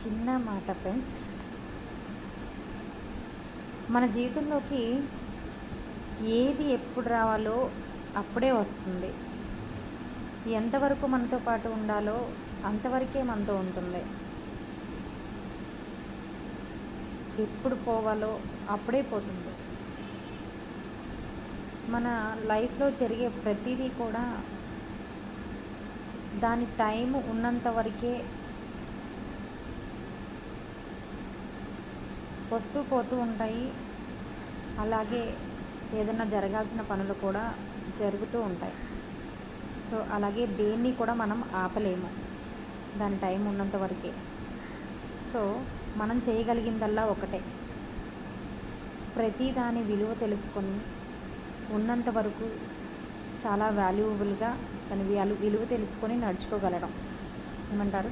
చిన్న మాట ఫ్రెండ్స్. మన జీవితంలోకి ఏది ఎప్పుడు రావాలో అప్పుడే వస్తుంది. ఎంతవరకు మనతో పాటు ఉండాలో అంతవరకే మనతో ఉంటుంది. ఎప్పుడు పోవాలో అప్పుడే పోతుంది. మన లైఫ్లో జరిగే ప్రతిదీ కూడా దాని టైం ఉన్నంత వరకే వస్తూ పోతూ ఉంటాయి. అలాగే ఏదైనా జరగాల్సిన పనులు కూడా జరుగుతూ ఉంటాయి. సో అలాగే దేన్ని కూడా మనం ఆపలేము, దాని టైం ఉన్నంత వరకే. సో మనం చేయగలిగిందల్లా ఒకటే, ప్రతి దాని విలువ తెలుసుకొని ఉన్నంత వరకు చాలా వాల్యుబుల్గా దాని విలువ తెలుసుకొని నడుచుకోగలడం. ఏమంటారు?